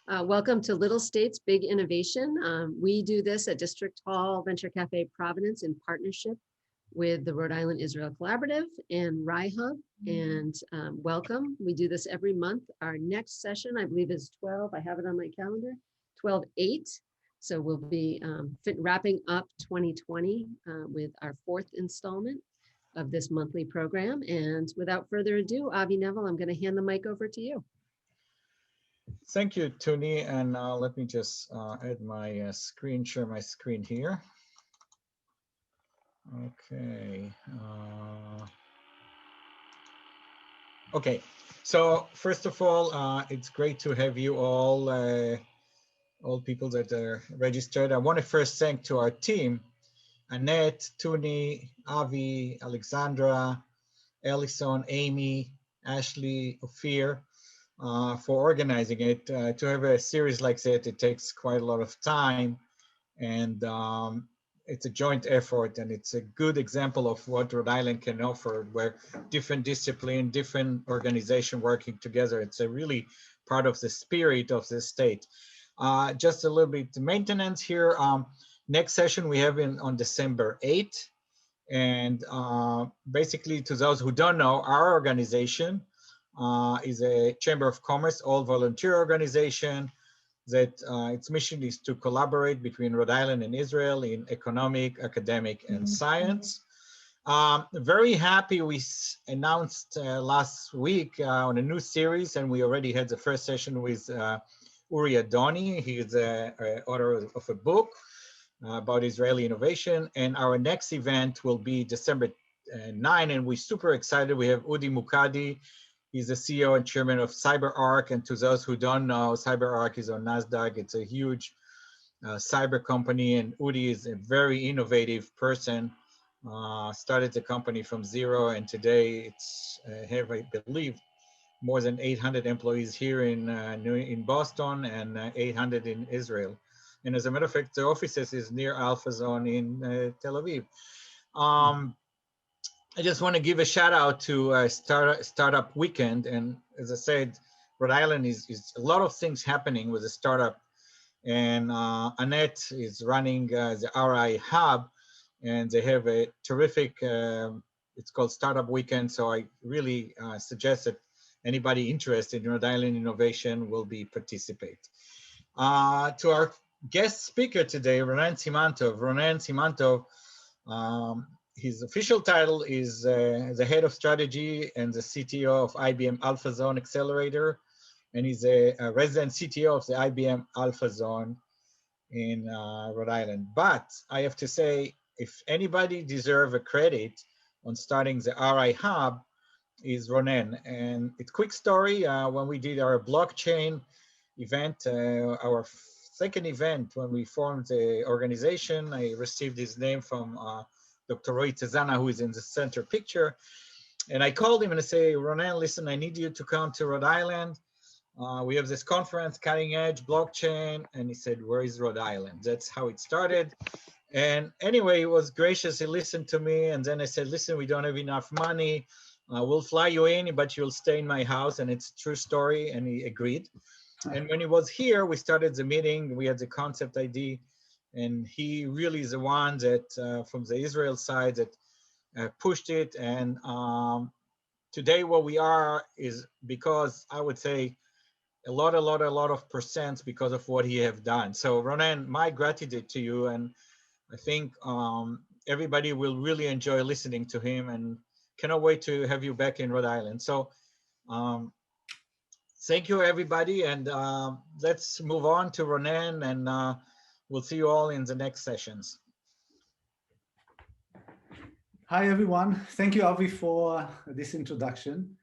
Welcome to Little States, Big Innovation. We do this at District Hall Venture Cafe Providence in partnership with the Rhode Island Israel Collaborative and RIHub. And welcome. We do this every month. Our next session, I believe, is 12. I have it on my calendar, 12/8. So we'll be wrapping up 2020 with our fourth installment of this monthly program. And without further ado, Avi Neville, I'm going to hand the mic over to you. Thank you, Tony. And let me just add my screen, share my screen here. Okay. Okay. So first of all, it's great to have you all people that are registered. I want to first thank to our team, Annette, Tony, Avi, Alexandra, Ellison, Amy, Ashley, Ophir, for organizing it. To have a series like that, it takes quite a lot of time, and it's a joint effort, and it's a good example of what Rhode Island can offer, where different discipline, different organization working together. It's a really part of the spirit of the state. Just a little bit maintenance here. Next session we have on December 8th. And basically, to those who don't know, our organization is a Chamber of Commerce, all volunteer organization that its mission is to collaborate between Rhode Island and Israel in economic, academic, and science. Very happy we announced last week on a new series, and we already had the first session with Uri Adoni. He is the author of a book about Israeli innovation. And our next event will be December 9, and we're super excited. We have Udi Mukadi. He's the CEO and chairman of CyberArk. And to those who don't know, CyberArk is on NASDAQ. It's a huge cyber company, and Udi is a very innovative person. Started the company from zero, and today it's have, I believe, more than 800 employees here in Boston and 800 in Israel. And as a matter of fact, the offices is near Alpha Zone in Tel Aviv. I just want to give a shout out to Startup Weekend. And as I said, Rhode Island is a lot of things happening with the startup. And Annette is running the RIHub, and they have a terrific, it's called Startup Weekend. So I really suggest that anybody interested in Rhode Island innovation will be participate. To our guest speaker today, Ronen Siman-Tov. Ronen Siman-Tov, his official title is the head of strategy and the CTO of IBM Alpha Zone Accelerator, and he's a resident CTO of the IBM Alpha Zone in Rhode Island. But I have to say, if anybody deserves a credit on starting the RIHub, is Ronen. And it's a quick story. When we did our blockchain event, our second event, when we formed the organization, I received his name from Dr. Roy Tezana, who is in the center picture. And I called him and I say, Ronen, listen, I need you to come to Rhode Island. We have this conference, cutting edge blockchain. And he said, where is Rhode Island? That's how it started. And anyway, he was gracious. He listened to me. And then I said, listen, we don't have enough money. We'll fly you in, but you'll stay in my house. And it's a true story. And he agreed. And when he was here, we started the meeting. We had the concept ID. And he really is the one that, from the Israel side, that pushed it. And today where we are is because, I would say, a lot of percents because of what he have done. So Ronen, my gratitude to you. And I think everybody will really enjoy listening to him, and cannot wait to have you back in Rhode Island. So thank you, everybody. And let's move on to Ronen, and we'll see you all in the next sessions. Hi, everyone. Thank you, Avi, for this introduction.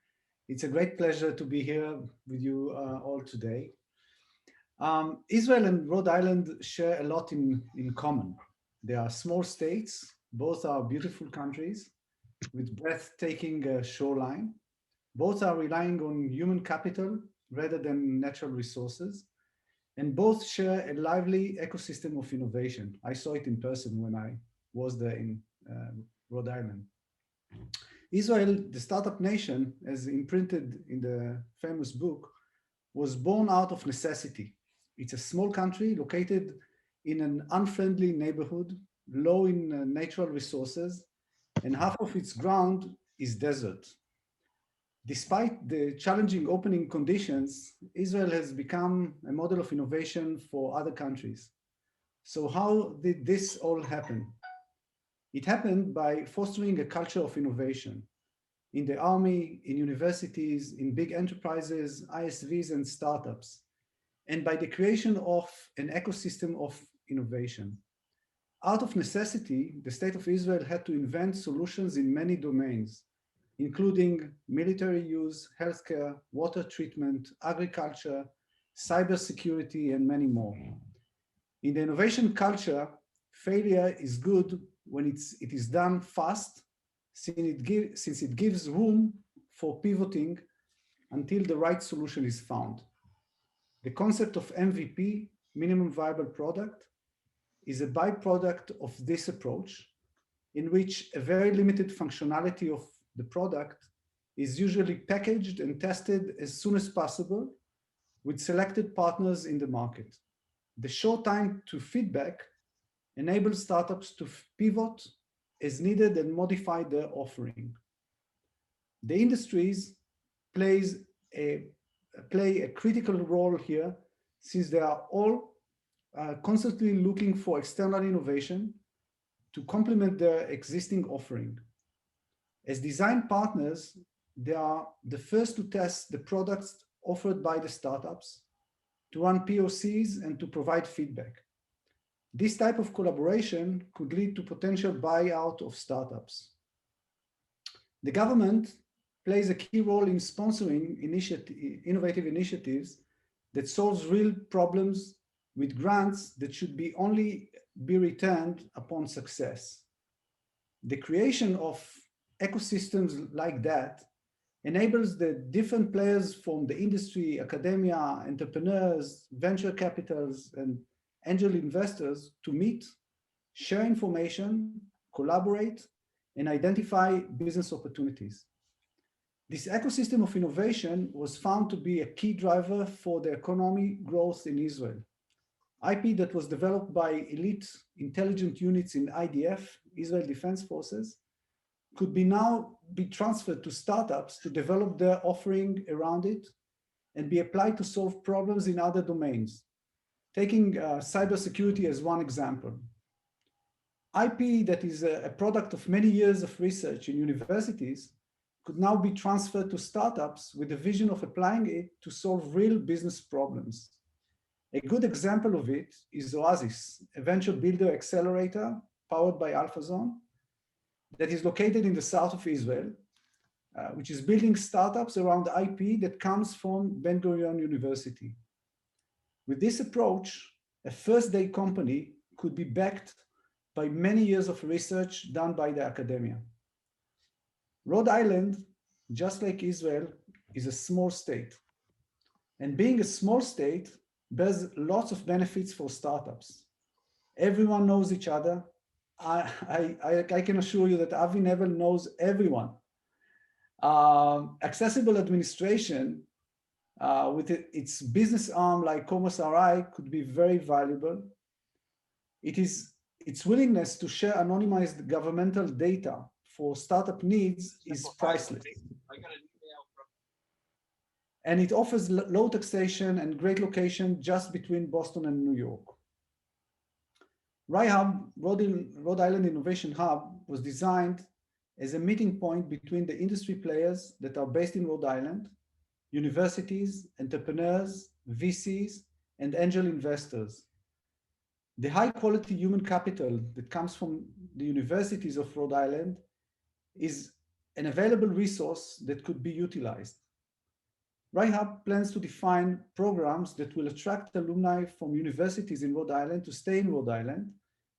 It's a great pleasure to be here with you all today. Israel and Rhode Island share a lot in common. They are small states. Both are beautiful countries with breathtaking shoreline. Both are relying on human capital rather than natural resources. And both share a lively ecosystem of innovation. I saw it in person when I was there in Rhode Island. Israel, the startup nation, as imprinted in the famous book, was born out of necessity. It's a small country located in an unfriendly neighborhood, low in natural resources, and half of its ground is desert. Despite the challenging opening conditions, Israel has become a model of innovation for other countries. So how did this all happen? It happened by fostering a culture of innovation in the army, in universities, in big enterprises, ISVs, and startups, and by the creation of an ecosystem of innovation. Out of necessity, the State of Israel had to invent solutions in many domains, including military use, healthcare, water treatment, agriculture, cybersecurity, and many more. In the innovation culture, failure is good when it is done fast, since it gives room for pivoting until the right solution is found. The concept of MVP, minimum viable product, is a byproduct of this approach, in which a very limited functionality of the product is usually packaged and tested as soon as possible with selected partners in the market. The short time to feedback enables startups to pivot as needed and modify their offering. The industries play a critical role here, since they are all constantly looking for external innovation to complement their existing offering. As design partners, they are the first to test the products offered by the startups, to run POCs, and to provide feedback. This type of collaboration could lead to potential buyout of startups. The government plays a key role in sponsoring innovative initiatives that solves real problems with grants that should only be returned upon success. The creation of ecosystems like that enables the different players from the industry, academia, entrepreneurs, venture capitals, and angel investors to meet, share information, collaborate, and identify business opportunities. This ecosystem of innovation was found to be a key driver for the economic growth in Israel. IP that was developed by elite intelligent units in IDF, Israel Defense Forces, could now be transferred to startups to develop their offering around it and be applied to solve problems in other domains. Taking cybersecurity as one example. IP that is a product of many years of research in universities could now be transferred to startups with the vision of applying it to solve real business problems. A good example of it is Oasis, a venture builder accelerator powered by AlphaZone that is located in the south of Israel, which is building startups around IP that comes from Ben-Gurion University. With this approach, a first-day company could be backed by many years of research done by the academia. Rhode Island, just like Israel, is a small state. And being a small state bears lots of benefits for startups. Everyone knows each other. I can assure you that Avi Nevel knows everyone. Accessible administration with its business arm like Commerce RI could be very valuable. Its willingness to share anonymized governmental data for startup needs is priceless. And it offers low taxation and great location just between Boston and New York. RIHub, Rhode Island Innovation Hub, was designed as a meeting point between the industry players that are based in Rhode Island, universities, entrepreneurs, VCs, and angel investors. The high quality human capital that comes from the universities of Rhode Island is an available resource that could be utilized. RIHub plans to define programs that will attract alumni from universities in Rhode Island to stay in Rhode Island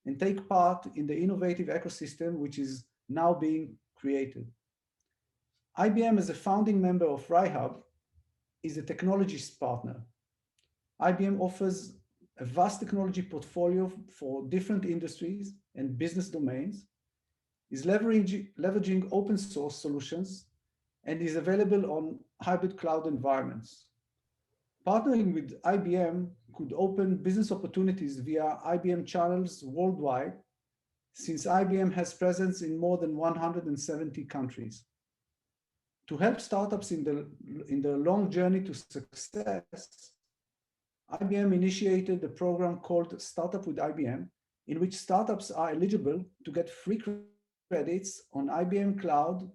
and take part in the innovative ecosystem which is now being created. IBM, as a founding member of RIHub, is a technology partner. IBM offers a vast technology portfolio for different industries and business domains, is leveraging open source solutions, and is available on hybrid cloud environments. Partnering with IBM could open business opportunities via IBM channels worldwide, since IBM has presence in more than 170 countries. To help startups in the long journey to success, IBM initiated a program called Startup with IBM, in which startups are eligible to get free credits on IBM Cloud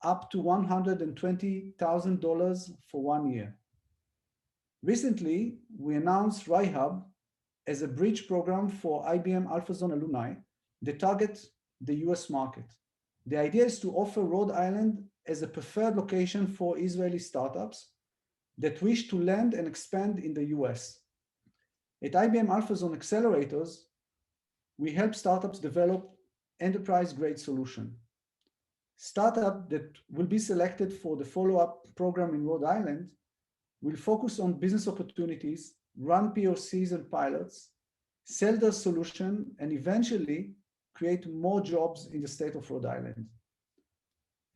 up to $120,000 for 1 year. Recently, we announced RIHub as a bridge program for IBM AlphaZone alumni that target the US market. The idea is to offer Rhode Island as a preferred location for Israeli startups that wish to land and expand in the US. At IBM AlphaZone Accelerators, we help startups develop enterprise-grade solution. Startup that will be selected for the follow-up program in Rhode Island will focus on business opportunities, run POCs and pilots, sell their solution, and eventually create more jobs in the state of Rhode Island.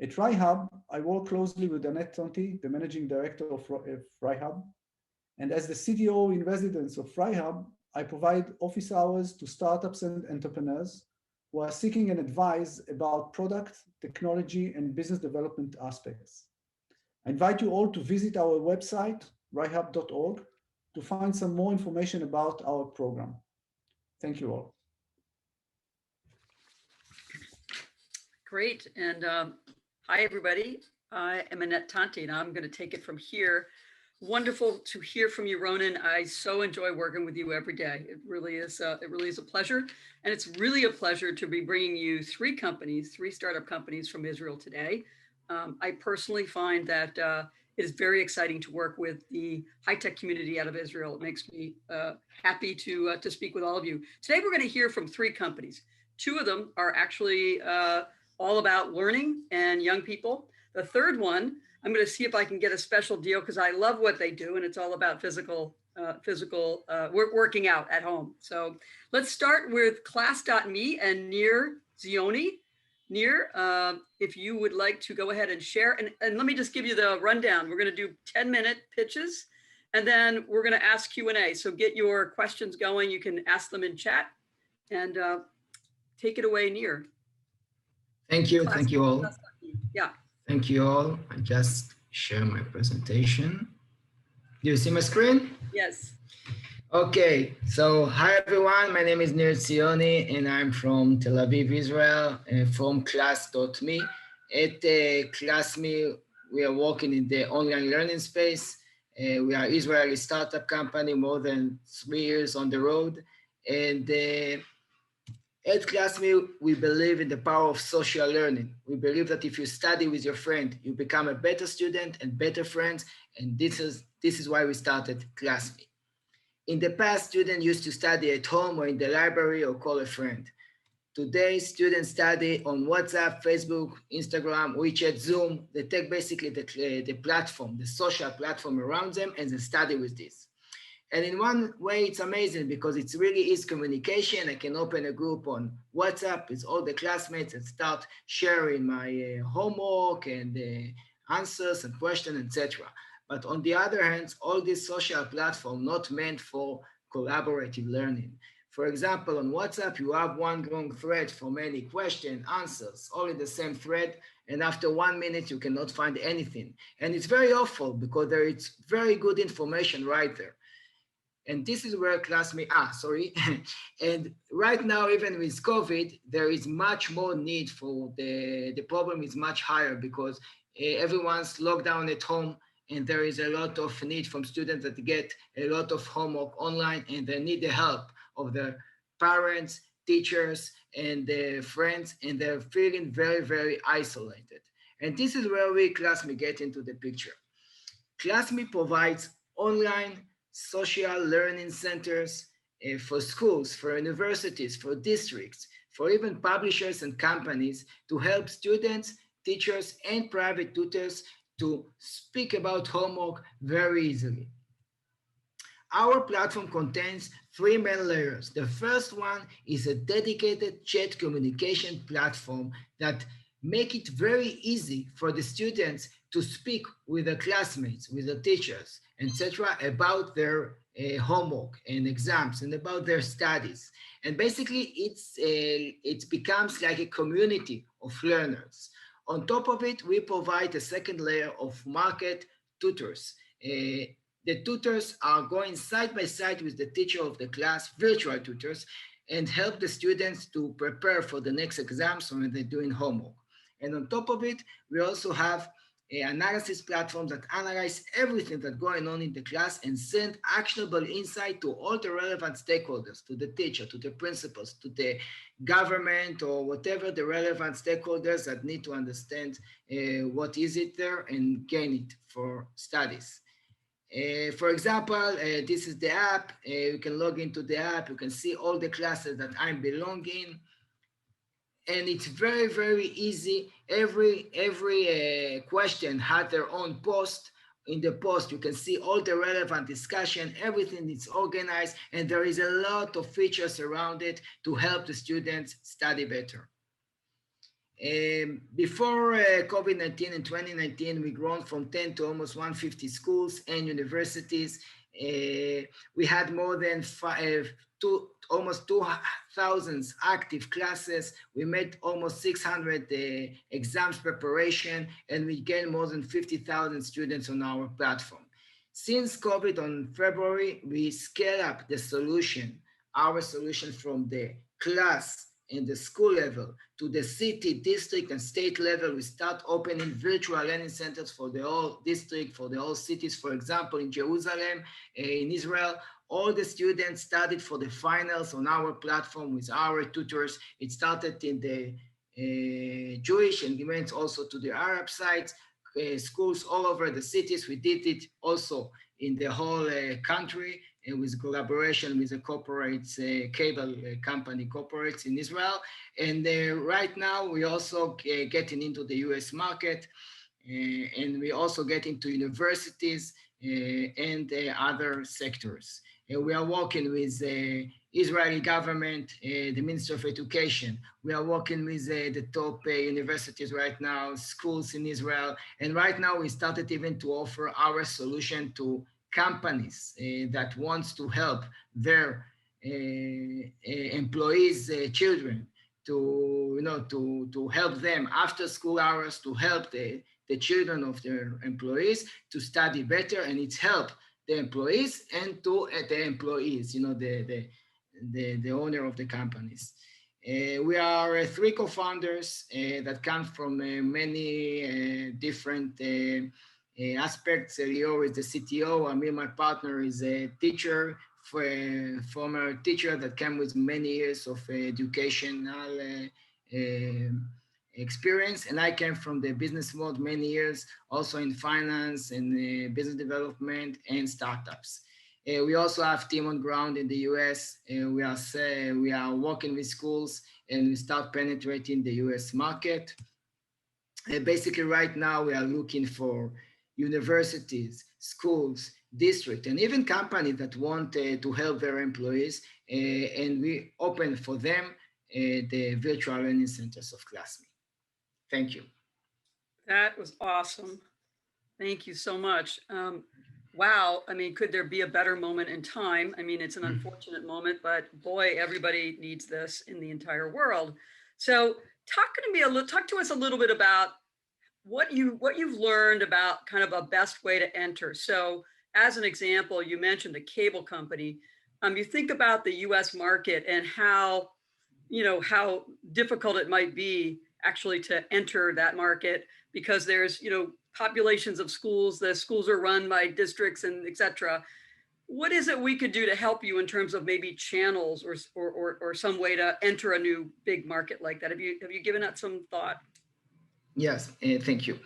At RIHub, I work closely with Annette Tonti, the managing director of RIHub, and as the CTO in residence of RIHub, I provide office hours to startups and entrepreneurs who are seeking an advice about product, technology, and business development aspects. I invite you all to visit our website, RIHub.org, to find some more information about our program. Thank you all. Great, and hi everybody. I am Annette Tonti, and I'm going to take it from here. Wonderful to hear from you, Ronen. I so enjoy working with you every day. It really is a pleasure, and it's really a pleasure to be bringing you three startup companies from Israel today. I personally find that it is very exciting to work with the high-tech community out of Israel. It makes me happy to speak with all of you. Today, we're going to hear from three companies. Two of them are actually all about learning and young people. The third one, I'm going to see if I can get a special deal because I love what they do, and it's all about physical working out at home. So let's start with Class.me and Nir Zioni. Nir, if you would like to go ahead and share, and let me just give you the rundown. We're going to do 10-minute pitches, and then we're going to ask Q&A. So get your questions going. You can ask them in chat, and take it away, Nir. Thank you. Thank you all. Yeah. Thank you all. I just share my presentation. Do you see my screen? Yes. Okay, so hi everyone, my name is Nir Zioni and I'm from Tel Aviv, Israel, from Class.me. At Classmate, we are working in the online learning space. We are an Israeli startup company, more than 3 years on the road. And at Classmate, we believe in the power of social learning. We believe that if you study with your friend, you become a better student and better friends. And this is why we started Classmate. In the past, students used to study at home or in the library or call a friend. Today, students study on WhatsApp, Facebook, Instagram, WeChat, Zoom. They take basically the platform, the social platform around them, and they study with this. And in one way, it's amazing because it really is communication. I can open a group on WhatsApp with all the classmates and start sharing my homework and answers and questions, etc. But on the other hand, all these social platforms not meant for collaborative learning. For example, on WhatsApp, you have one long thread for many questions, answers, all in the same thread. And after 1 minute, you cannot find anything. And it's very awful because there is very good information right there. And this is where Classmate, and right now, even with COVID, there is much more need for the problem is much higher because everyone's locked down at home. And there is a lot of need from students that get a lot of homework online and they need the help of their parents, teachers, and their friends, and they're feeling very, very isolated. And this is where we, Classmate, get into the picture. Classmate provides online social learning centers for schools, for universities, for districts, for even publishers and companies to help students, teachers, and private tutors to speak about homework very easily. Our platform contains 3 main layers. The first one is a dedicated chat communication platform that make it very easy for the students to speak with the classmates, with the teachers, etc., about their homework and exams and about their studies. And basically, it becomes like a community of learners. On top of it, we provide a second layer of market tutors. The tutors are going side by side with the teacher of the class, virtual tutors, and help the students to prepare for the next exams when they're doing homework. And on top of it, we also have analysis platforms that analyze everything that's going on in the class and send actionable insight to all the relevant stakeholders, to the teacher, to the principals, to the government, or whatever the relevant stakeholders that need to understand what is it there and gain it for studies. For example, this is the app. You can log into the app. You can see all the classes that I'm belonging. And it's very, very easy. Every question had their own post. In the post, you can see all the relevant discussion, everything is organized, and there is a lot of features around it to help the students study better. Before COVID-19 in 2019, we grown from 10 to almost 150 schools and universities. We had more than almost 2,000 active classes. We made almost 600 exams preparation, and we gained more than 50,000 students on our platform. Since COVID on February, we scale up the solution, our solution from the class and the school level to the city, district, and state level. We start opening virtual learning centers for the whole district, for the whole cities. For example, in Jerusalem, in Israel, all the students studied for the finals on our platform with our tutors. It started in the Jewish and went also to the Arab sites, schools all over the cities. We did it also in the whole country, and with collaboration with the corporates, cable company corporates in Israel. And right now we also getting into the US market, and we also get into universities and other sectors. We are working with the Israeli government, the Minister of Education. We are working with the top universities right now, schools in Israel. And right now we started even to offer our solution to companies that wants to help their employees' children to help them after school hours, to help the children of their employees to study better, and it's help the employees and to the employees, the owner of the companies. We are 3 co-founders that come from many different aspects. Lior is the CTO. Amir, my partner, is a teacher, former teacher that came with many years of educational experience. And I came from the business world many years, also in finance and business development and startups. We also have team on ground in the US. We are working with schools, and we start penetrating the US market. Basically right now we are looking for universities, schools, district, and even companies that want to help their employees, and we open for them the virtual learning centers of Classmate. Thank you. That was awesome. Thank you so much. Wow, I mean, could there be a better moment in time? I mean, it's an unfortunate moment, but boy, everybody needs this in the entire world. So talk to us a little bit about what you've learned about kind of a best way to enter. So as an example, you mentioned a cable company. You think about the US market and how difficult it might be actually to enter that market, because there's, populations of schools, the schools are run by districts and et cetera. What is it we could do to help you in terms of maybe channels or some way to enter a new big market like that? Have you given that some thought? Yes, thank you.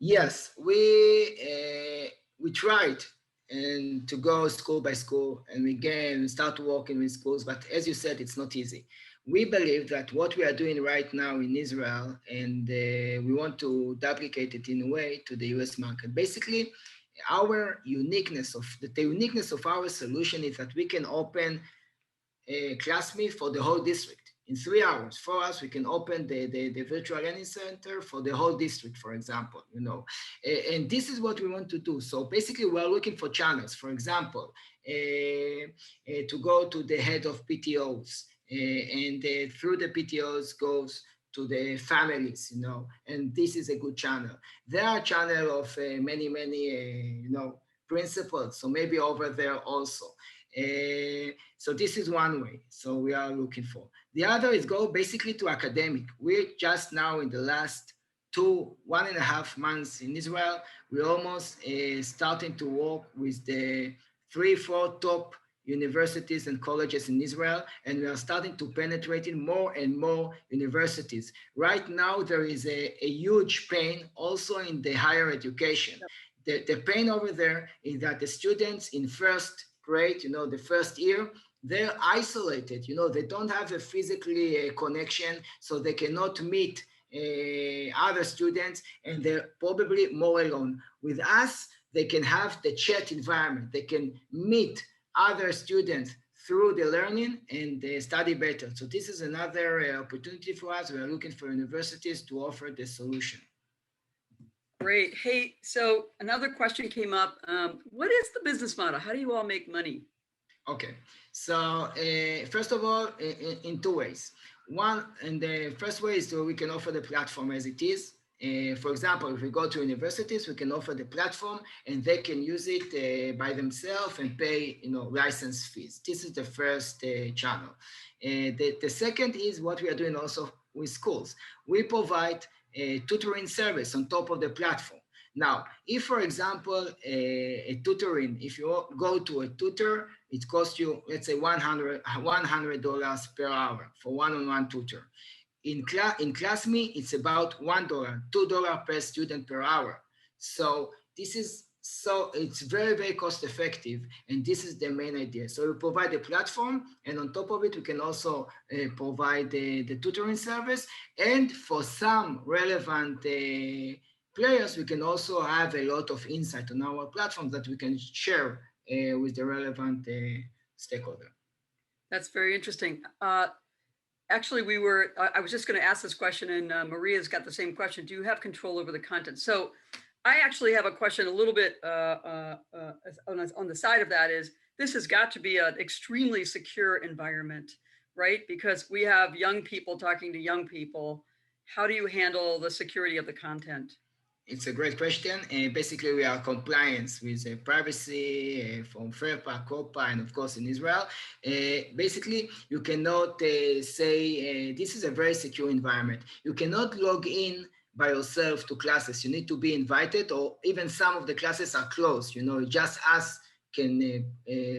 Yes, we tried and to go school by school, and we start working with schools, but as you said, it's not easy. We believe that what we are doing right now in Israel, and we want to duplicate it in a way to the US market. Basically, the uniqueness of our solution is that we can open a Classmate for the whole district. in 3 hours, 4 hours, we can open the virtual learning center for the whole district, for example, you know. And this is what we want to do. So basically, we're looking for channels, for example, to go to the head of PTOs, and through the PTOs goes to the families, you know, and this is a good channel. There are channels of many, you know, principals, so maybe over there also. So this is one way, so we are looking for. The other is go basically to academic. We're just now in the last 1.5 months in Israel, we're almost starting to work with the 3-4 top universities and colleges in Israel, and we are starting to penetrate in more and more universities. Right now, there is a huge pain also in the higher education. The pain over there is that the students in first grade, you know, the first year, they're isolated, you know, they don't have a physically connection, so they cannot meet other students, and they're probably more alone. With us, they can have the chat environment, they can meet other students through the learning and they study better. So this is another opportunity for us. We are looking for universities to offer the solution. Great. Hey, so another question came up. What is the business model? How do you all make money? Okay, so first of all, in 2 ways. One, and the first way is so we can offer the platform as it is. For example, if we go to universities, we can offer the platform and they can use it by themselves and pay, you know, license fees. This is the first channel. The second is what we are doing also with schools. We provide a tutoring service on top of the platform. Now, if, for example, a tutoring, if you go to a tutor, it costs you, let's say, $100 per hour for one-on-one tutor. In Classmate, it's about $1, $2 per student per hour. So this is, so it's very, very cost effective. And this is the main idea. So we provide a platform, and on top of it, we can also provide the tutoring service. And for some relevant players, we can also have a lot of insight on our platform that we can share with the relevant stakeholder. That's very interesting. Actually, I was just going to ask this question, and Maria's got the same question. Do you have control over the content? So I actually have a question a little bit on the side of that is, this has got to be an extremely secure environment, right? Because we have young people talking to young people. How do you handle the security of the content? It's a great question. Basically, we are compliance with privacy from FERPA, COPPA, and of course in Israel. Basically, you cannot say, this is a very secure environment. You cannot log in by yourself to classes. You need to be invited, or even some of the classes are closed. You know, just us can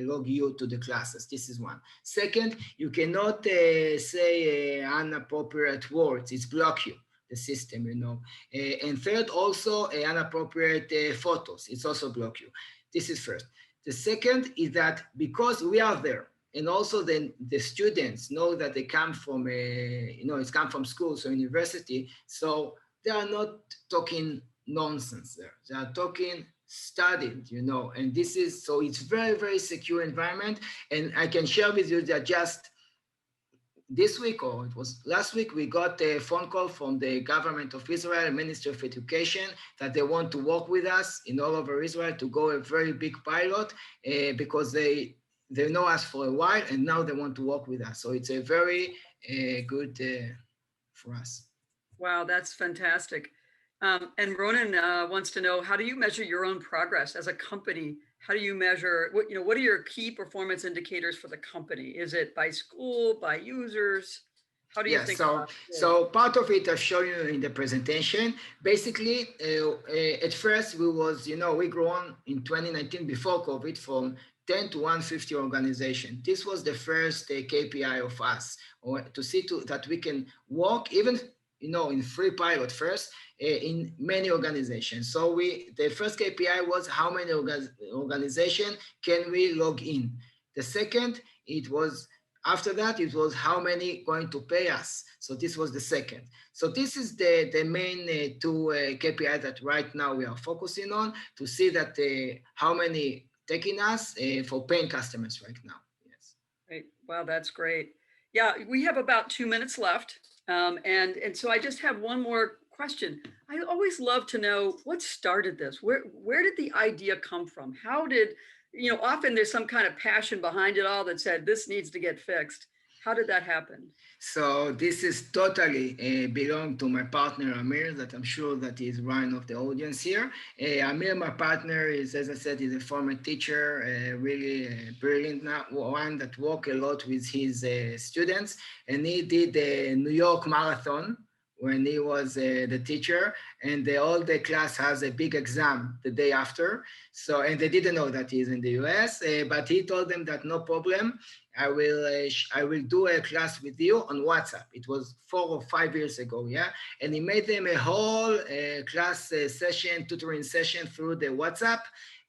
log you to the classes. This is one. Second, you cannot say inappropriate words. It's block you. The system, you know. And third, also inappropriate photos. It's also block you. This is first. The second is that because we are there, and also then the students know that they come from you know, it's come from schools or university, so they are not talking nonsense there. They are talking studied, you know, and this is, so it's very, very secure environment. And I can share with you that just this week, or it was last week, we got a phone call from the government of Israel, Ministry of Education, that they want to work with us in all over Israel to go a very big pilot because they know us for a while and now they want to work with us. So it's a very good for us. Wow, that's fantastic. And Ronen wants to know, how do you measure your own progress as a company? How do you measure, what are your key performance indicators for the company? Is it by school, by users? How do you think about it? So part of it I've shown you in the presentation. Basically, at first we was, we grown in 2019 before COVID from 10 to 150 organization. This was the first KPI of us, or to see that we can work even in free pilot first in many organizations. So the first KPI was how many organizations can we log in. The second, after that, it was how many going to pay us. So this was the second. So this is the main two KPIs that right now we are focusing on to see that how many taking us for paying customers right now. Yes. Great. Wow, that's great. Yeah, we have about 2 minutes left. And so I just have one more question. I always love to know what started this. Where did the idea come from? How did, often there's some kind of passion behind it all that said this needs to get fixed. How did that happen? So this is totally belong to my partner Amir, that I'm sure that is one of the audience here. Amir, my partner, is, as I said, is a former teacher, really brilliant one that work a lot with his students, and he did the New York Marathon when he was the teacher, and all the class has a big exam the day after. So, and they didn't know that he's in the US, but he told them that no problem. I will do a class with you on WhatsApp. It was 4 or 5 years ago, yeah? And he made them a whole class session, tutoring session through the WhatsApp.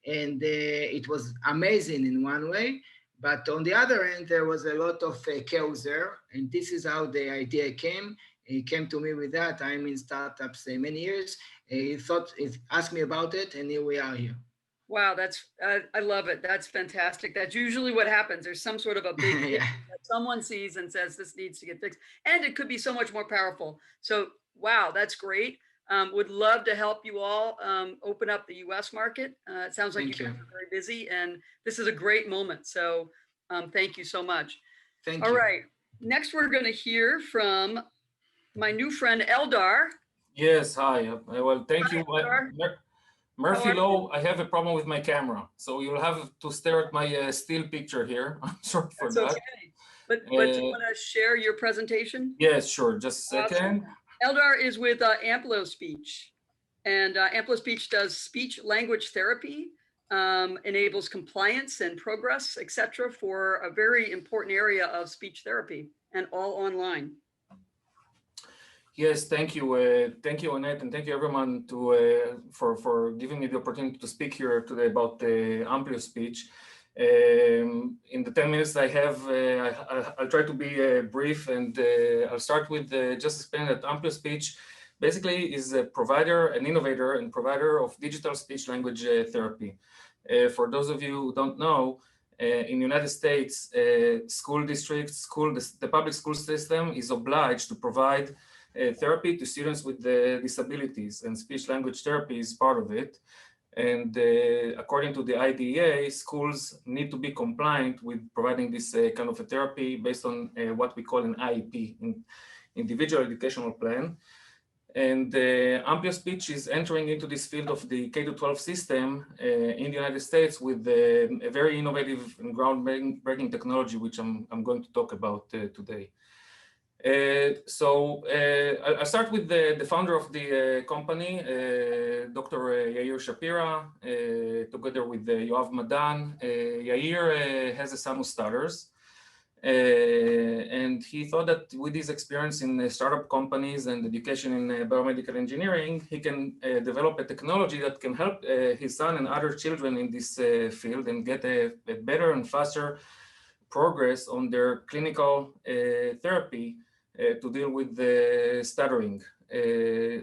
And it was amazing in one way. But on the other end, there was a lot of chaos there. And this is how the idea came. He came to me with that. I'm in startups many years. He asked me about it, and here we are here. Wow, I love it. That's fantastic. That's usually what happens. There's some sort of a big issue that someone sees and says this needs to get fixed. And it could be so much more powerful. So, wow, that's great. Would love to help you all open up the US market. It sounds like you guys are very busy, and this is a great moment. So thank you so much. Thank you. All right. Next, we're going to hear from my new friend, Eldar. Yes, hi. Well, thank you. Murphy Law, I have a problem with my camera, so you'll have to stare at my still picture here. I'm sorry for that. Okay. But do you want to share your presentation? Yes, sure. Just a second. Eldar is with Ampliospeech, and Ampliospeech does speech language therapy, enables compliance and progress, etc., for a very important area of speech therapy, and all online. Yes, thank you, Annette, and thank you everyone for giving me the opportunity to speak here today about Ampliospeech. In the 10 minutes I have, I'll try to be brief, and I'll start with just explaining that Ampliospeech basically is a provider, an innovator and provider of digital speech language therapy. For those of you who don't know, in the United States, school districts, the public school system is obliged to provide therapy to students with disabilities, and speech language therapy is part of it. And according to the IDEA, schools need to be compliant with providing this kind of a therapy based on what we call an IEP, individual educational plan. And Ampliospeech is entering into this field of the K-12 system in the United States with a very innovative and groundbreaking technology, which I'm going to talk about today. I'll start with the founder of the company, Dr. Yair Shapira, together with Yoav Madan. Yair has a son who stutters, and he thought that with his experience in startup companies and education in biomedical engineering, he can develop a technology that can help his son and other children in this field and get a better and faster progress on their clinical therapy to deal with the stuttering.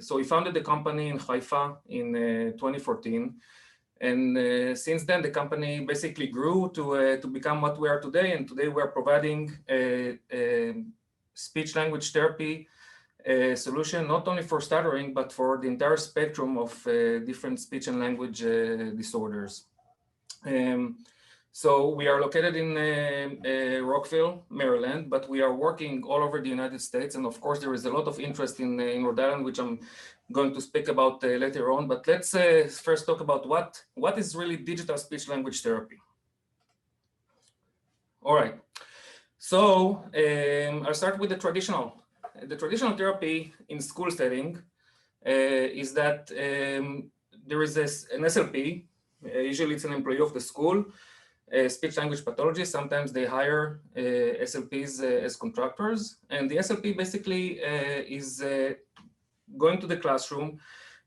So he founded the company in Haifa in 2014. And since then, the company basically grew to become what we are today. And today we're providing speech language therapy solution, not only for stuttering, but for the entire spectrum of different speech and language disorders. So we are located in Rockville, Maryland, but we are working all over the United States. And of course, there is a lot of interest in Rhode Island, which I'm going to speak about later on. But let's first talk about what is really digital speech language therapy. All right. So I'll start with the traditional. The traditional therapy in school setting is that there is an SLP. Usually it's an employee of the school. Speech language pathologist. Sometimes they hire SLPs as contractors, and the SLP basically is going to the classroom,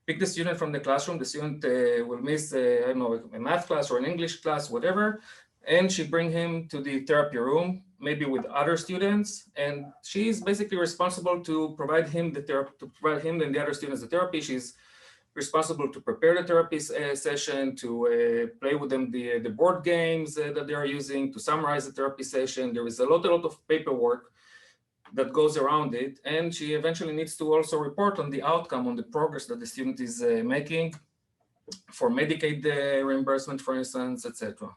pick the student from the classroom. The student will miss, I don't know, a math class or an English class, whatever, and she bring him to the therapy room, maybe with other students, and she's basically responsible to provide him and the other students the therapy. She's responsible to prepare the therapy session, to play with them the board games that they are using, to summarize the therapy session. There is a lot of paperwork that goes around it. And she eventually needs to also report on the outcome, on the progress that the student is making for Medicaid reimbursement, for instance, etc.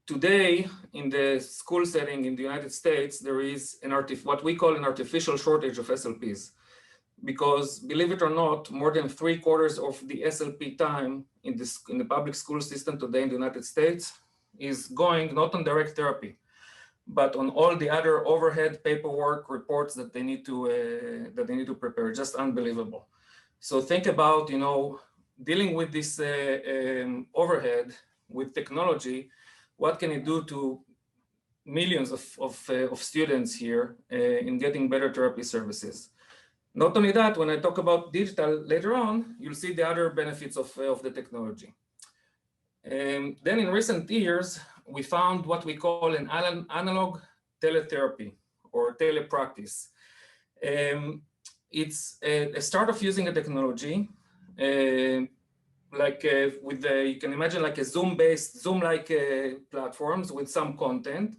Today, in the school setting in the United States, there is what we call an artificial shortage of SLPs. Because believe it or not, more than 3/4 of the SLP time in the public school system today in the United States is going not on direct therapy, but on all the other overhead paperwork reports that they need to prepare. Just unbelievable. So think about, you know, dealing with this overhead with technology. What can it do to millions of students here in getting better therapy services? Not only that, when I talk about digital later on, you'll see the other benefits of the technology. Then in recent years, we found what we call an analog teletherapy or telepractice. It's a start of using a technology you can imagine like a Zoom-like platforms with some content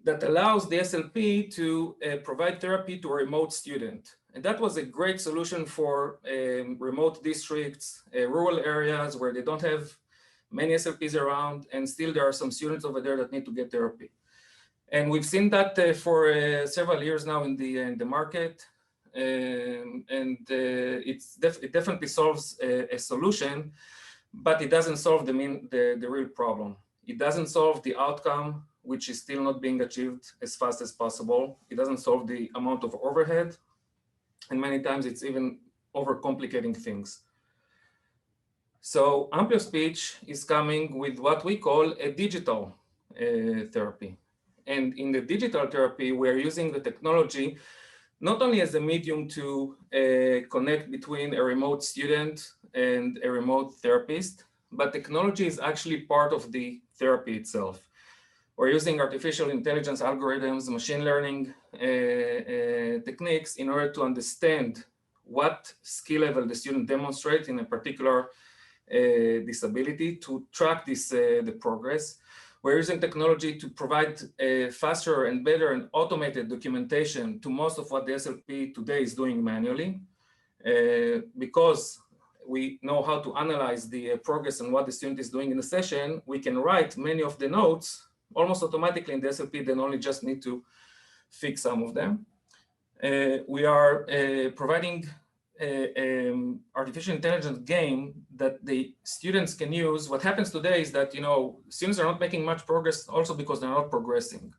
that allows the SLP to provide therapy to a remote student. And that was a great solution for remote districts, rural areas where they don't have many SLPs around, and still there are some students over there that need to get therapy. And we've seen that for several years now in the market. It definitely solves a solution, but it doesn't solve the real problem. It doesn't solve the outcome, which is still not being achieved as fast as possible. It doesn't solve the amount of overhead, and many times it's even overcomplicating things. So Ampliospeech is coming with what we call a digital therapy. And in the digital therapy, we're using the technology not only as a medium to connect between a remote student and a remote therapist, but technology is actually part of the therapy itself. We're using artificial intelligence algorithms, machine learning techniques in order to understand what skill level the student demonstrates in a particular disability, to track the progress. We're using technology to provide faster and better and automated documentation to most of what the SLP today is doing manually. Because we know how to analyze the progress and what the student is doing in the session, we can write many of the notes almost automatically in the SLP, then only just need to fix some of them. We are providing artificial intelligence game that the students can use. What happens today is that, you know, students are not making much progress also because they're not progressing.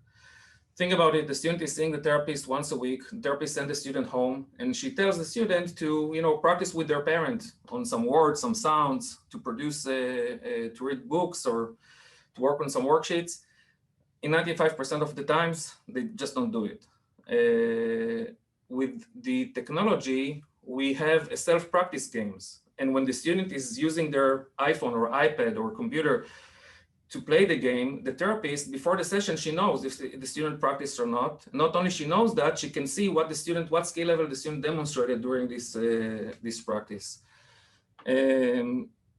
Think about it, the student is seeing the therapist once a week, the therapist sends the student home, and she tells the student to, you know, practice with their parent on some words, some sounds, to produce, to read books or to work on some worksheets. In 95% of the times, they just don't do it. With the technology, we have a self-practice games. And when the student is using their iPhone or iPad or computer to play the game, the therapist, before the session, she knows if the student practiced or not. Not only she knows that, she can see what skill level the student demonstrated during this practice.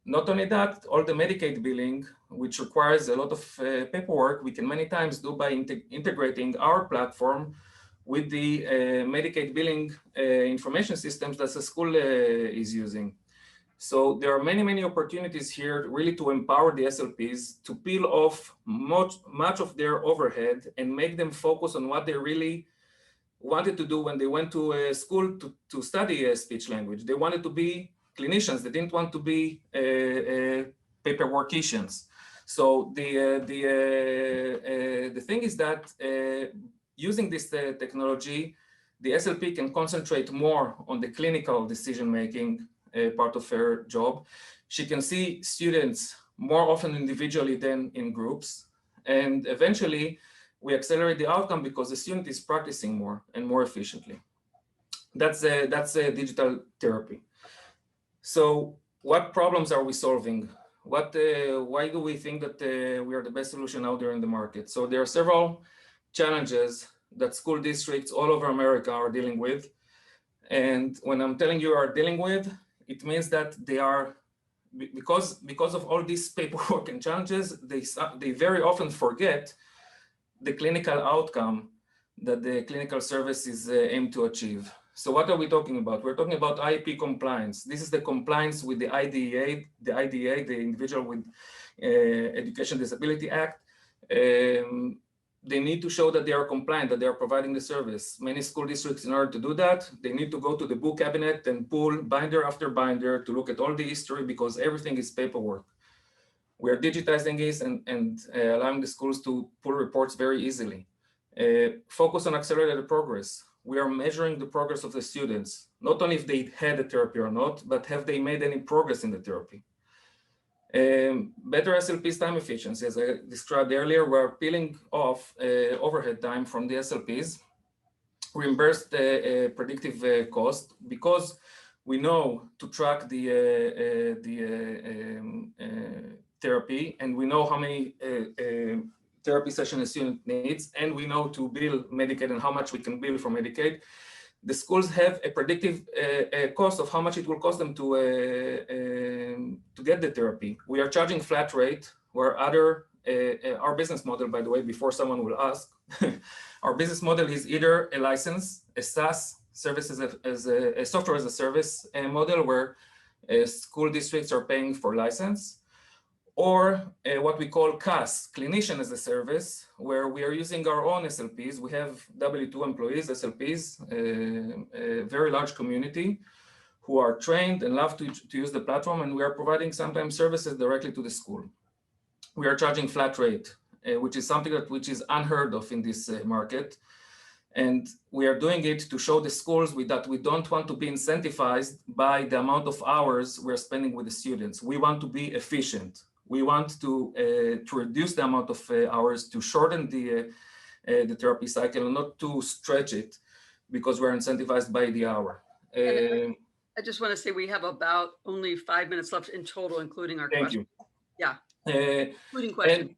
Not only that, all the Medicaid billing, which requires a lot of paperwork, we can many times do by integrating our platform with the Medicaid billing information systems that the school is using. So there are many, many opportunities here really to empower the SLPs to peel off much of their overhead and make them focus on what they really wanted to do when they went to school to study speech language. They wanted to be clinicians. They didn't want to be paperworkicians. So the thing is that using this technology, the SLP can concentrate more on the clinical decision-making part of her job. She can see students more often individually than in groups. And eventually, we accelerate the outcome because the student is practicing more and more efficiently. That's a digital therapy. So what problems are we solving? Why do we think that we are the best solution out there in the market? So there are several challenges that school districts all over America are dealing with. And when I'm telling you are dealing with, it means that they are, because of all these paperwork and challenges, they very often forget the clinical outcome that the clinical service is aimed to achieve. So what are we talking about? We're talking about IEP compliance. This is the compliance with the IDEA, the Individual with Education Disability Act. They need to show that they are compliant, that they are providing the service. Many school districts, in order to do that, they need to go to the book cabinet and pull binder after binder to look at all the history, because everything is paperwork. We are digitizing this and allowing the schools to pull reports very easily. Focus on accelerated progress. We are measuring the progress of the students, not only if they had a therapy or not, but have they made any progress in the therapy. Better SLP's time efficiency, as I described earlier, we're peeling off overhead time from the SLPs, reimbursed predictive cost, because we know to track the therapy, and we know how many therapy sessions a student needs, and we know to bill Medicaid and how much we can bill for Medicaid. The schools have a predictive cost of how much it will cost them to get the therapy. We are charging flat rate, where our business model, by the way, before someone will ask, our business model is either a license, a SaaS, service as a software as a service model, where school districts are paying for license, or what we call CAS, clinician as a service, where we are using our own SLPs. We have W2 employees, SLPs, a very large community who are trained and love to use the platform, and we are providing sometimes services directly to the school. We are charging flat rate, which is something which is unheard of in this market. And we are doing it to show the schools that we don't want to be incentivized by the amount of hours we're spending with the students. We want to be efficient. We want to reduce the amount of hours, to shorten the therapy cycle, and not to stretch it, because we're incentivized by the hour. I just want to say we have about only 5 minutes left in total, including our questions. Thank you. Yeah, including questions.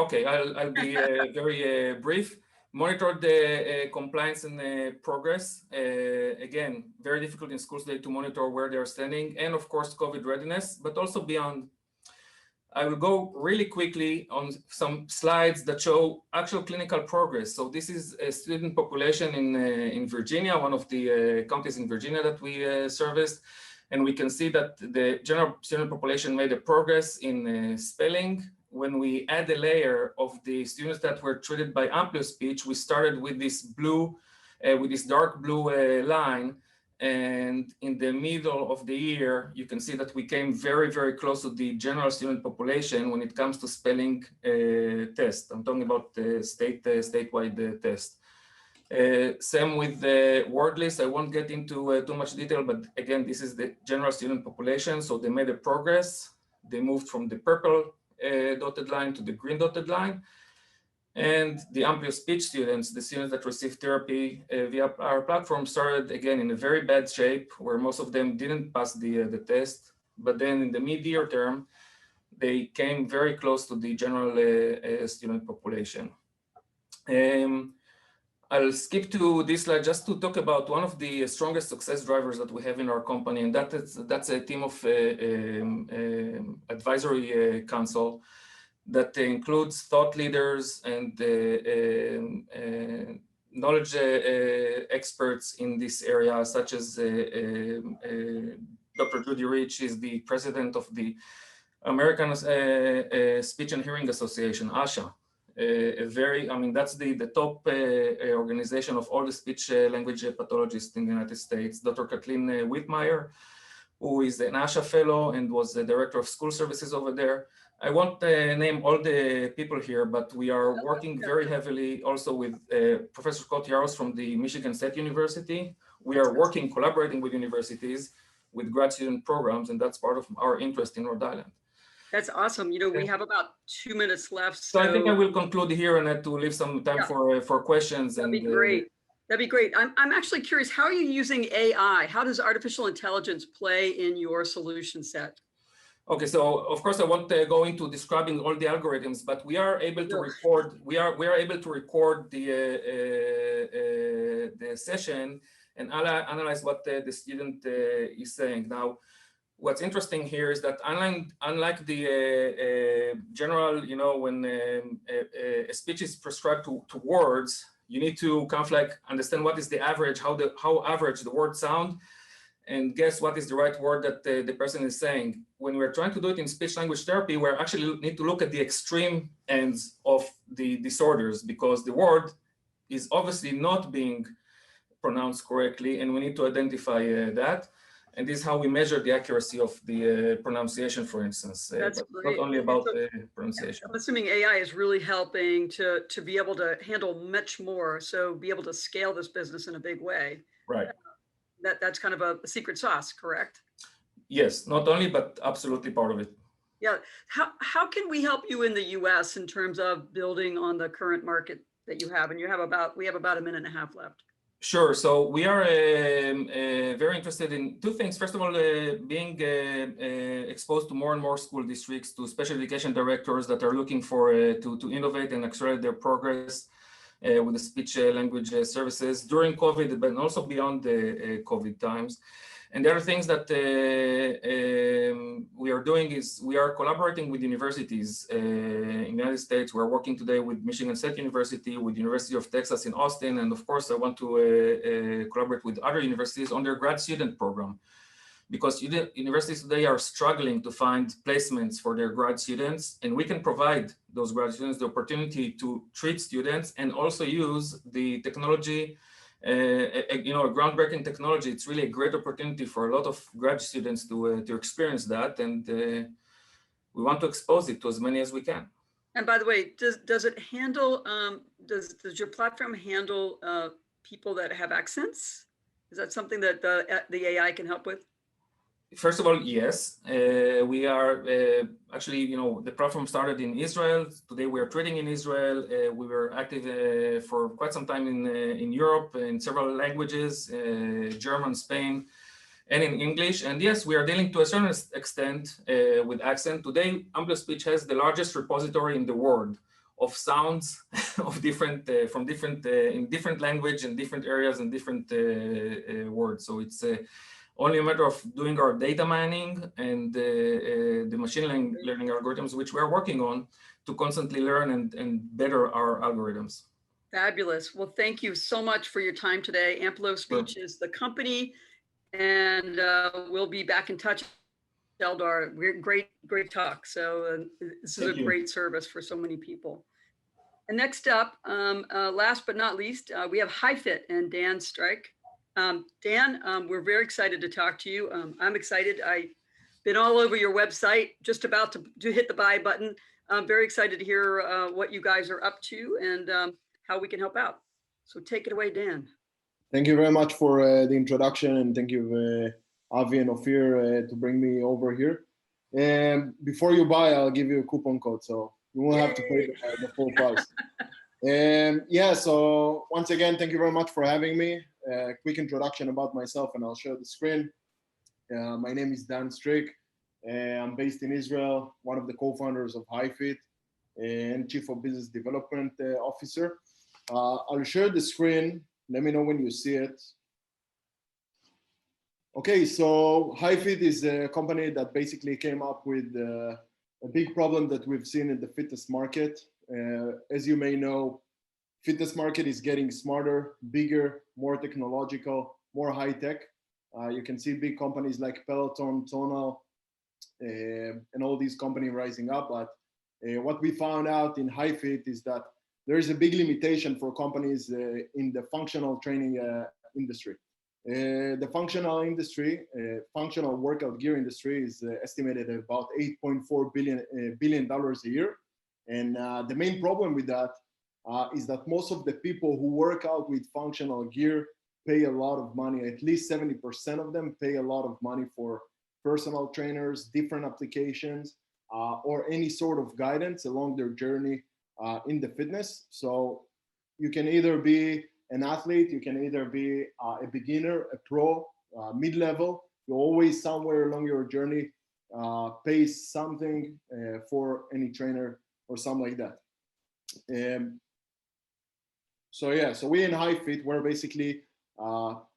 Okay, I'll be very brief. Monitor the compliance and progress. Again, very difficult in schools today to monitor where they're standing, and of course, COVID readiness, but also beyond. I will go really quickly on some slides that show actual clinical progress. So this is a student population in Virginia, one of the counties in Virginia that we serviced. And we can see that the general student population made a progress in spelling. When we add a layer of the students that were treated by Ampliospeech, we started with this blue, with this dark blue line. And in the middle of the year, you can see that we came very, very close to the general student population when it comes to spelling test. I'm talking about the statewide test. Same with the word list. I won't get into too much detail, but again, this is the general student population. So they made a progress. They moved from the purple dotted line to the green dotted line. And the Ampliospeech students, the students that received therapy via our platform, started again in a very bad shape, where most of them didn't pass the test. But then in the mid-year term, they came very close to the general student population. I'll skip to this slide just to talk about one of the strongest success drivers that we have in our company, and that's a team of advisory council that includes thought leaders and knowledge experts in this area, such as Dr. Judy Rich is the president of the American Speech and Hearing Association, ASHA. That's the top organization of all the speech language pathologists in the United States. Dr. Kathleen Whitmire, who is an ASHA fellow and was the director of school services over there. I won't name all the people here, but we are working very heavily also with Professor Scott Yaros from the Michigan State University. We are working, collaborating with universities with grad student programs, and that's part of our interest in Rhode Island. That's awesome. You know, we have about 2 minutes left. So I think I will conclude here and to leave some time for questions. That'd be great. That'd be great. I'm actually curious, how are you using AI? How does artificial intelligence play in your solution set? Okay, so of course I won't go into describing all the algorithms, but we are able to record. We are able to record the session and analyze what the student is saying. Now, what's interesting here is that unlike the general, when a speech is prescribed to words, you need to kind of like understand what is the average, how average the words sound, and guess what is the right word that the person is saying. When we're trying to do it in speech language therapy, we actually need to look at the extreme ends of the disorders, because the word is obviously not being pronounced correctly, and we need to identify that. And this is how we measure the accuracy of the pronunciation, for instance. That's but great. Not only about pronunciation. I'm assuming AI is really helping to be able to handle much more, so be able to scale this business in a big way. Right. That's kind of a secret sauce, correct? Yes, not only, but absolutely part of it. Yeah. How can we help you in the US in terms of building on the current market that you have? And we have about a minute and a half left. Sure. So we are very interested in two things. First of all, being exposed to more and more school districts, to special education directors that are looking for to innovate and accelerate their progress with the speech language services during COVID, but also beyond the COVID times. And the other things that we are doing is we are collaborating with universities in the United States. We're working today with Michigan State University, with University of Texas in Austin, and of course I want to collaborate with other universities on their grad student program, because universities today are struggling to find placements for their grad students, and we can provide those grad students the opportunity to treat students and also use the technology, a groundbreaking technology. It's really a great opportunity for a lot of grad students to experience that, and we want to expose it to as many as we can. And by the way, does it handle, does your platform handle people that have accents? Is that something that the AI can help with? First of all, yes. We are actually, the platform started in Israel. Today we are trading in Israel. We were active for quite some time in Europe in several languages, German, Spain, and in English. And yes, we are dealing to a certain extent with accent. Today, Ampliospeech has the largest repository in the world of sounds of different, in different language and different areas and different words. So it's only a matter of doing our data mining and the machine learning algorithms, which we are working on to constantly learn and better our algorithms. Fabulous. Well, thank you so much for your time today. Ampliospeech is the company, and we'll be back in touch. Eldar, great talk. So this is a great service for so many people. And next up, last but not least, we have HiFit and Dan Strik. Dan, we're very excited to talk to you. I'm excited. I've been all over your website, just about to hit the buy button. I'm very excited to hear what you guys are up to and how we can help out. So take it away, Dan. Thank you very much for the introduction, and thank you, Avi and Ophir, to bring me over here. And before you buy, I'll give you a coupon code, so you won't have to pay the full price. And yeah, so once again, thank you very much for having me. Quick introduction about myself, and I'll share the screen. My name is Dan Strik. I'm based in Israel, one of the co-founders of HiFit and Chief of Business Development Officer. I'll share the screen. Let me know when you see it. Okay, so HiFit is a company that basically came up with a big problem that we've seen in the fitness market. As you may know, fitness market is getting smarter, bigger, more technological, more high-tech. You can see big companies like Peloton, Tonal, and all these companies rising up. But what we found out in HiFit is that there is a big limitation for companies in the functional training industry. The functional industry, functional workout gear industry, is estimated at about $8.4 billion a year. And the main problem with that is that most of the people who work out with functional gear pay a lot of money. At least 70% of them pay a lot of money for personal trainers, different applications, or any sort of guidance along their journey in the fitness. So you can either be an athlete, you can either be a beginner, a pro, mid-level. You always somewhere along your journey pay something for any trainer or something like that. So yeah, so we in HiFit, we're basically,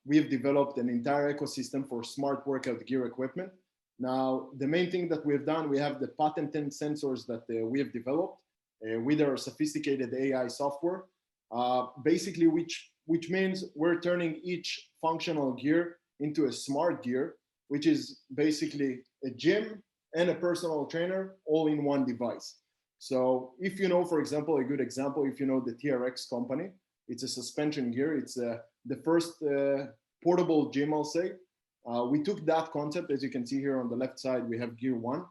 we've developed an entire ecosystem for smart workout gear equipment. Now, the main thing that we've done, we have the patented sensors that we have developed with our sophisticated AI software, basically which means we're turning each functional gear into a smart gear, which is basically a gym and a personal trainer all in one device. So if you know, for example, a good example, if you know the TRX company, it's a suspension gear. It's the first portable gym, I'll say. We took that concept, as you can see here on the left side, we have Gear 1,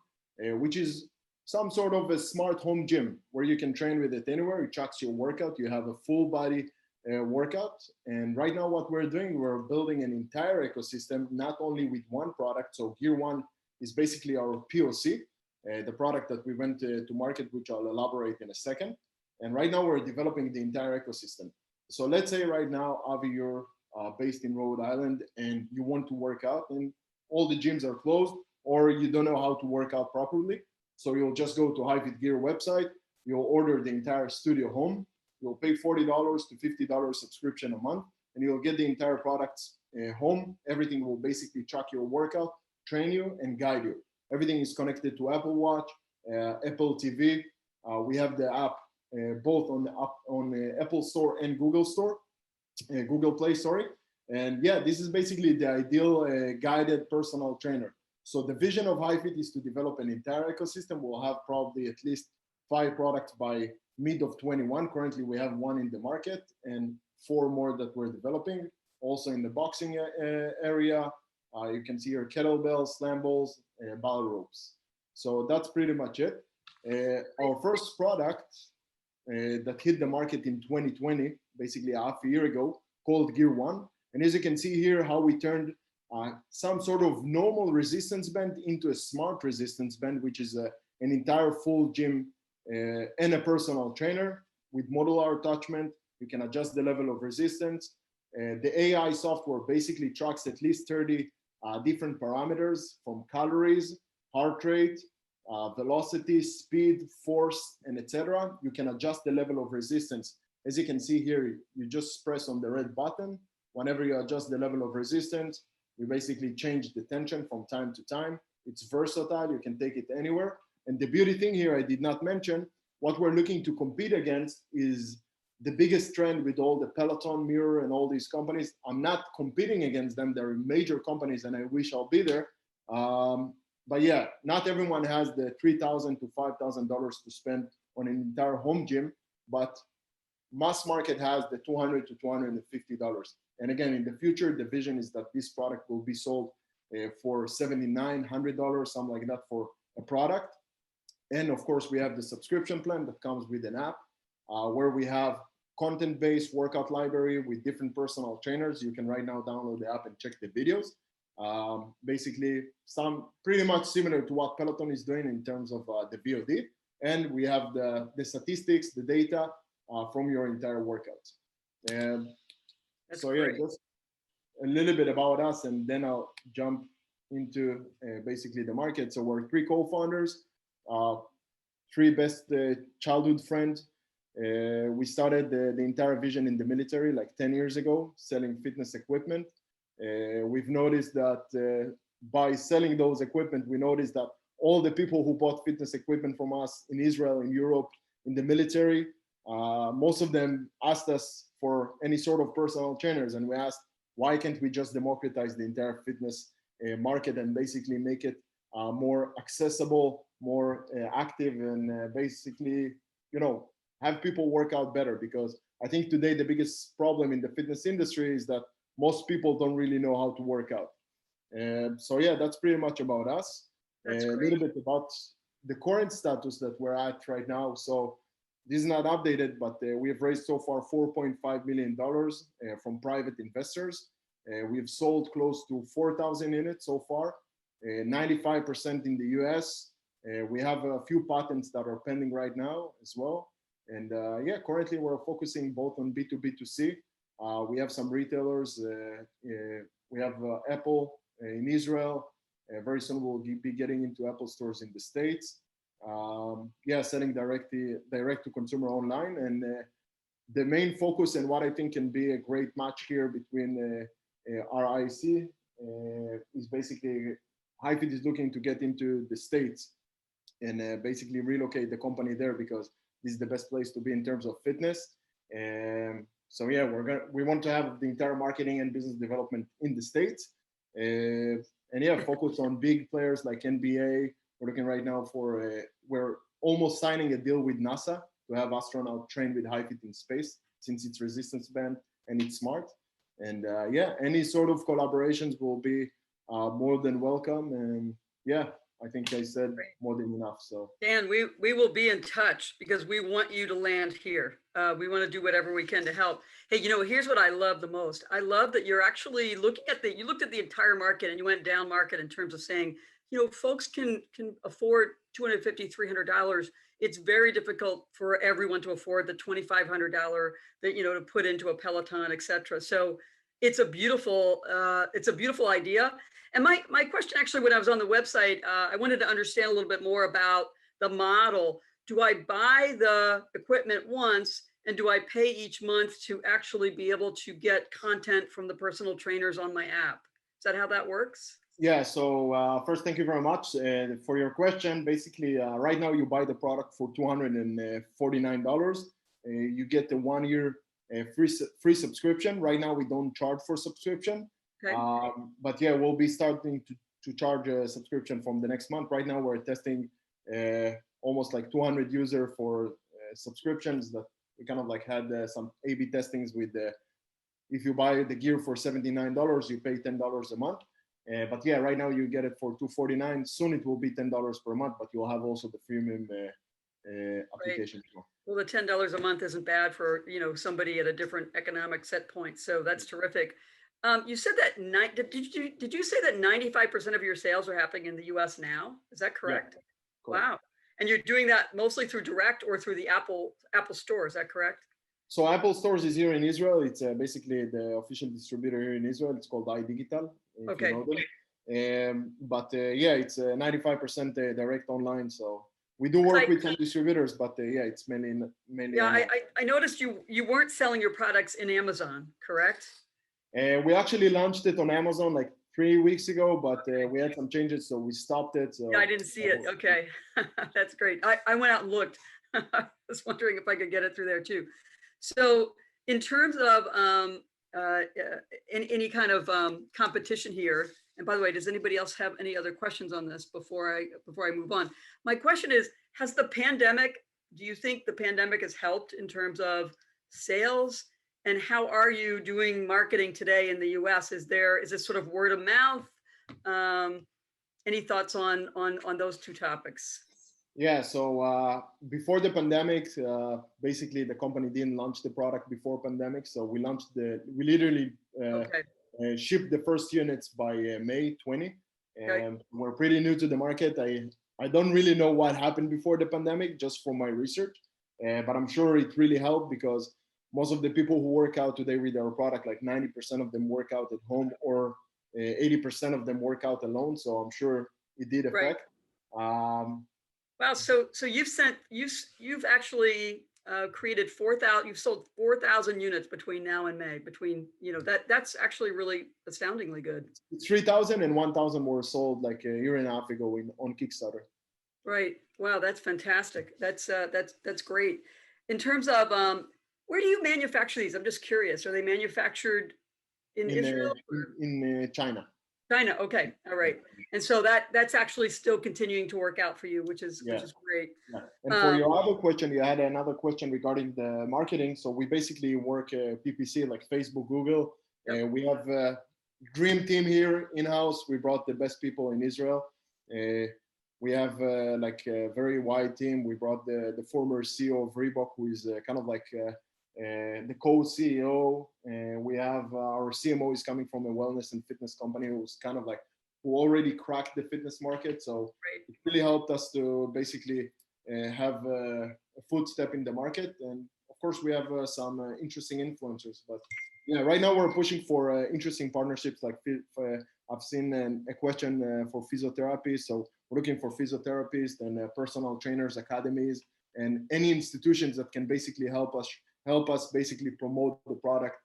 which is some sort of a smart home gym where you can train with it anywhere. It tracks your workout. You have a full body workout. And right now what we're doing, we're building an entire ecosystem, not only with one product. So Gear 1 is basically our POC, the product that we went to market, which I'll elaborate in a second. And right now we're developing the entire ecosystem. So let's say right now, Avi, you're based in Rhode Island and you want to work out and all the gyms are closed, or you don't know how to work out properly. So you'll just go to HiFit Gear website, you'll order the entire studio home, you'll pay $40 to $50 subscription a month, and you'll get the entire products home. Everything will basically track your workout, train you, and guide you. Everything is connected to Apple Watch, Apple TV. We have the app both on the Apple Store and Google Store, Google Play, sorry. And yeah, this is basically the ideal guided personal trainer. So the vision of HiFit is to develop an entire ecosystem. We'll have probably at least 5 products by mid of 21. Currently, we have 1 in the market and 4 more that we're developing. Also in the boxing area, you can see here kettlebells, slam balls, ball ropes. So that's pretty much it. Our first product that hit the market in 2020, basically half a year ago, called Gear 1. And as you can see here, how we turned some sort of normal resistance band into a smart resistance band, which is an entire full gym and a personal trainer with modular attachment. You can adjust the level of resistance. The AI software basically tracks at least 30 different parameters from calories, heart rate, velocity, speed, force, and etc. You can adjust the level of resistance. As you can see here, you just press on the red button. Whenever you adjust the level of resistance, you basically change the tension from time to time. It's versatile, you can take it anywhere. And the beauty thing here, I did not mention, what we're looking to compete against is the biggest trend with all the Peloton, Mirror, and all these companies. I'm not competing against them. They're major companies and I wish I'll be there. But yeah, not everyone has the $3,000 to $5,000 to spend on an entire home gym, but mass market has the $200 to $250. And again, in the future, the vision is that this product will be sold for $79, $100, something like that for a product. And of course, we have the subscription plan that comes with an app where we have content-based workout library with different personal trainers. You can right now download the app and check the videos. Basically, some pretty much similar to what Peloton is doing in terms of the VOD. And we have the statistics, the data from your entire workouts. So yeah, just a little bit about us, and then I'll jump into basically the market. So we're 3 co-founders, 3 best childhood friends. We started the entire vision in the military like 10 years ago, selling fitness equipment. We've noticed that by selling those equipment, we noticed that all the people who bought fitness equipment from us in Israel, in Europe, in the military, most of them asked us for any sort of personal trainers. And we asked, why can't we just democratize the entire fitness market and basically make it more accessible, more active, and basically, you know, have people work out better? Because I think today the biggest problem in the fitness industry is that most people don't really know how to work out. So yeah, that's pretty much about us. A little bit about the current status that we're at right now. So this is not updated, but we have raised so far $4.5 million from private investors. We've sold close to 4,000 units so far, 95% in the US. We have a few patents that are pending right now as well. And yeah, currently we're focusing both on B2B2C. We have some retailers. We have Apple in Israel. Very soon we'll be getting into Apple stores in the States. Yeah, selling direct to consumer online. And the main focus and what I think can be a great match here between RIIC is basically HiFit is looking to get into the States and basically relocate the company there because this is the best place to be in terms of fitness. So yeah, we want to have the entire marketing and business development in the States. And yeah, focus on big players like NBA. We're looking right now for, we're almost signing a deal with NASA to have astronauts train with HiFit in space, since it's resistance band and it's smart. And yeah, any sort of collaborations will be more than welcome. And yeah, I think I said more than enough. So Dan, we will be in touch because we want you to land here. We want to do whatever we can to help. Hey, you know, here's what I love the most. I love that you're actually looking at you looked at the entire market and you went down market in terms of saying, you know, folks can afford $250, $300. It's very difficult for everyone to afford the $2,500 that, you know, to put into a Peloton, et cetera. So it's a beautiful idea. And my question actually, when I was on the website, I wanted to understand a little bit more about the model. Do I buy the equipment once and do I pay each month to actually be able to get content from the personal trainers on my app? Is that how that works? Yeah, so first, thank you very much for your question. Basically, right now you buy the product for $249. You get the 1 year free subscription. Right now we don't charge for subscription. Okay. But yeah, we'll be starting to charge a subscription from the next month. Right now we're testing almost like 200 users for subscriptions that we kind of like had some A/B testings with if you buy the gear for $79, you pay $10 a month. But yeah, right now you get it for $249. Soon it will be $10 per month, but you'll have also the premium application. Right. Well, the $10 a month isn't bad for, you know, somebody at a different economic set point. So that's terrific. You said that did you say that 95% of your sales are happening in the US now? Is that correct? Yeah, wow. And you're doing that mostly through direct or through the Apple store, is that correct? So Apple Stores is here in Israel. It's basically the official distributor here in Israel. It's called iDigital. Okay. But yeah, it's 95% direct online. So we do work with some distributors, but yeah, it's mainly. Yeah, I noticed you weren't selling your products in Amazon, correct? We actually launched it on Amazon like 3 weeks ago, but we had some changes, so we stopped it. So yeah, I didn't see it. Okay, that's great. I went out and looked. I was wondering if I could get it through there too. So in terms of any kind of competition here, and by the way, does anybody else have any other questions on this before I move on? My question is, do you think the pandemic has helped in terms of sales? And how are you doing marketing today in the US? Is this sort of word of mouth? Any thoughts on those two topics? Yeah, so before the pandemic, basically the company didn't launch the product before pandemic. So we literally shipped the first units by May 20. And we're pretty new to the market. I don't really know what happened before the pandemic, just from my research, but I'm sure it really helped because most of the people who work out today with our product, like 90% of them work out at home or 80% of them work out alone. So I'm sure it did affect. Wow. So you've actually created 4,000. You've sold 4,000 units between now and May. That's actually really astoundingly good. 3,000 and 1,000 were sold like a year and a half ago on Kickstarter. Right. Wow. That's fantastic. That's great. In terms of where do you manufacture these? I'm just curious. Are they manufactured in Israel? In China. China. Okay. All right. And so that's actually still continuing to work out for you, which is great. Yeah. And for your other question, you had another question regarding the marketing. So we basically work PPC like Facebook, Google. Yep. We have a dream team here in-house. We brought the best people in Israel. We have like a very wide team. We brought the former CEO of Reebok, who is kind of like the co-CEO. We have our CMO is coming from a wellness and fitness company who already cracked the fitness market. So it really helped us to basically have a footstep in the market. And of course, we have some interesting influencers. But yeah, right now we're pushing for interesting partnerships. Like I've seen a question for physiotherapy. So we're looking for physiotherapists and personal trainers, academies, and any institutions that can basically help us basically promote the product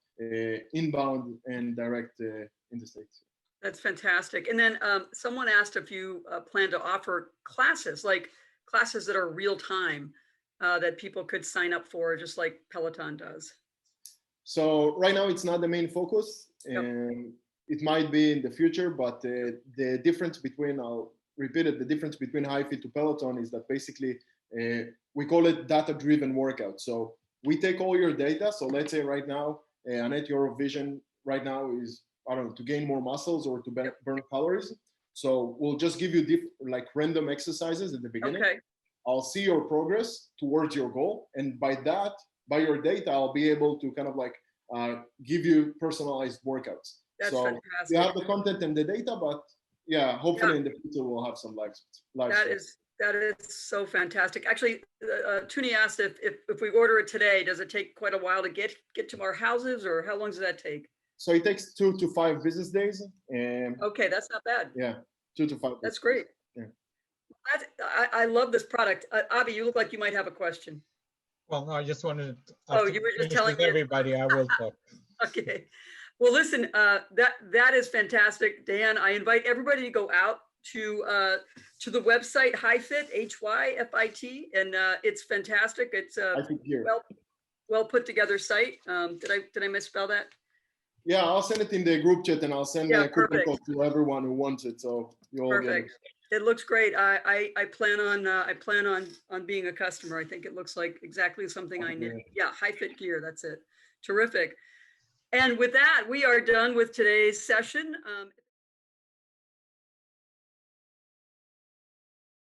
inbound and direct in the States. That's fantastic. And then someone asked if you plan to offer classes, like classes that are real time, that people could sign up for, just like Peloton does. So right now it's not the main focus, Yep. and it might be in the future, but the difference between, I'll repeat it, the difference between HiFit to Peloton is that basically we call it data-driven workout. So we take all your data. So let's say right now, Annette, your vision right now is, I don't know, to gain more muscles or to burn calories. So we'll just give you like random exercises at the beginning. Okay. I'll see your progress towards your goal. And by that, by your data, I'll be able to kind of like give you personalized workouts. That's so fantastic. you have the content and the data, but yeah, hopefully in the future we'll have some live That is so fantastic. Actually, Tuni asked if we order it today, does it take quite a while to get to our houses, or how long does that take? So it takes 2 to 5 business days. And okay, that's not bad. Yeah, 2 to 5. That's great. Yeah. I love this product. Avi, you look like you might have a question. Well, no, I just wanted to. Oh, you were just telling me. Everybody, I will talk. Okay. Well, listen, that is fantastic, Dan. I invite everybody to go out to the website HiFit, HYFIT, and it's fantastic. It's a well put together site. Did I misspell that? Yeah, I'll send it in the group chat, and I'll send a coupon code to everyone who wants it. So you all get it. It looks great. I plan on being a customer. I think it looks like exactly something I need. Yeah, HiFit gear. That's it. Terrific. And with that, we are done with today's session.